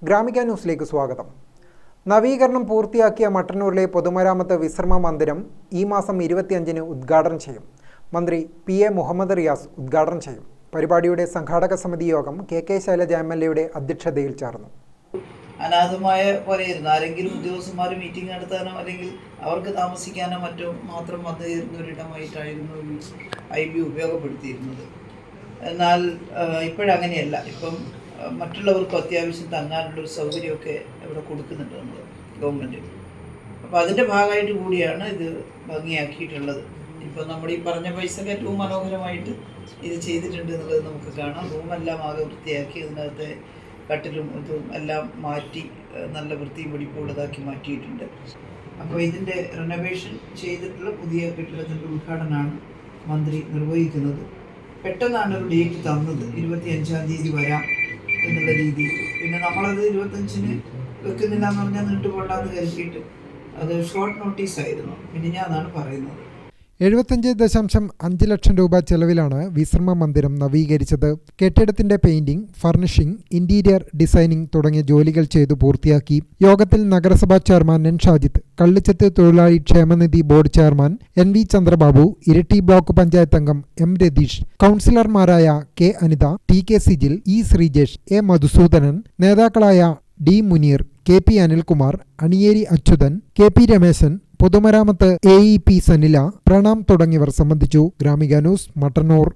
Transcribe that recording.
ഗ്രാമിക ന്യൂസിലേക്ക് സ്വാഗതം. നവീകരണം പൂർത്തിയാക്കിയ മട്ടന്നൂരിലെ പൊതുമരാമത്ത് വിശ്രമ മന്ദിരം ഈ മാസം 25-ന് ഉദ്ഘാടനം ചെയ്യും. മന്ത്രി PA മുഹമ്മദ് റിയാസ് ഉദ്ഘാടനം ചെയ്യും. പരിപാടിയുടെ സംഘാടക സമിതി യോഗം KK ശൈലജ MLAയുടെ അധ്യക്ഷതയിൽ ചേർന്നു. അനാഥമായ പോലെയായിരുന്നു. ആരെങ്കിലും ഉദ്യോഗസ്ഥന്മാർ മീറ്റിംഗ് നടത്താനോ അല്ലെങ്കിൽ അവർക്ക് താമസിക്കാനോ മറ്റോ മാത്രം വന്നു ചേരുന്ന ഒരിടമായിട്ടായിരുന്നു IB ഉപയോഗപ്പെടുത്തിയിരുന്നത്. എന്നാൽ ഇപ്പോഴങ്ങനെയല്ല. ഇപ്പം മറ്റുള്ളവർക്കും അത്യാവശ്യം തങ്ങാനുള്ളൊരു സൗകര്യമൊക്കെ ഇവിടെ കൊടുക്കുന്നുണ്ട് നമ്മൾ ഗവൺമെൻറ്. അപ്പോൾ അതിൻ്റെ ഭാഗമായിട്ട് കൂടിയാണ് ഇത് ഭംഗിയാക്കിയിട്ടുള്ളത്. ഇപ്പം നമ്മൾ ഈ പറഞ്ഞ പൈസക്ക് ഏറ്റവും മനോഹരമായിട്ട് ഇത് ചെയ്തിട്ടുണ്ട് എന്നുള്ളത് നമുക്ക് കാണാം. റൂമെല്ലാം ആകെ വൃത്തിയാക്കി അതിനകത്തെ കട്ടിലും ഇതും എല്ലാം മാറ്റി നല്ല വൃത്തിയും വെടിപ്പുള്ളതാക്കി മാറ്റിയിട്ടുണ്ട്. അപ്പോൾ ഇതിൻ്റെ റിനോവേഷൻ ചെയ്തിട്ടുള്ള പുതിയ കെട്ടിടത്തിൻ്റെ ഉദ്ഘാടനമാണ് മന്ത്രി നിർവഹിക്കുന്നത്. പെട്ടെന്നാണ് ഒരു ഡേറ്റ് തന്നത്, 25-ാം തീയതി വരാം എന്നുള്ള രീതിയിൽ. പിന്നെ നമ്മളത് 25-ന് വെക്കുന്നില്ല എന്ന് പറഞ്ഞാൽ നീട്ടുപോണ്ടാന്ന് കരുതിയിട്ട് അത് ഷോർട്ട് നോട്ടീസായിരുന്നു. പിന്നെ ഞാനാണ് പറയുന്നത്. 75.5 ലക്ഷം രൂപ ചെലവിലാണ് വിശ്രമ മന്ദിരം നവീകരിച്ചത്. കെട്ടിടത്തിന്റെ പെയിന്റിംഗ്, ഫർണിഷിംഗ്, ഇന്റീരിയർ ഡിസൈനിംഗ് തുടങ്ങിയ ജോലികൾ ചെയ്തു പൂർത്തിയാക്കി. യോഗത്തിൽ നഗരസഭാ ചെയർമാൻ N ഷാജിത്ത്, കള്ളിച്ചത്ത് തൊഴിലാളി ക്ഷേമനിധി board chairman NV Chandrababu, Iritty block panchayat അംഗം M രതീഷ്, കൗൺസിലർമാരായ K Anitha, TK Sijil, E Sreejesh, A Madhusoodanan, നേതാക്കളായ D Muneer, KP Anilkumar, Aniyeri Achuthan, KP Rameshan, പൊതുമരാമത്ത് AEP സനില, പ്രണാം തുടങ്ങിയവർ സംബന്ധിച്ചു. ഗ്രാമിക ന്യൂസ്, മട്ടന്നൂർ.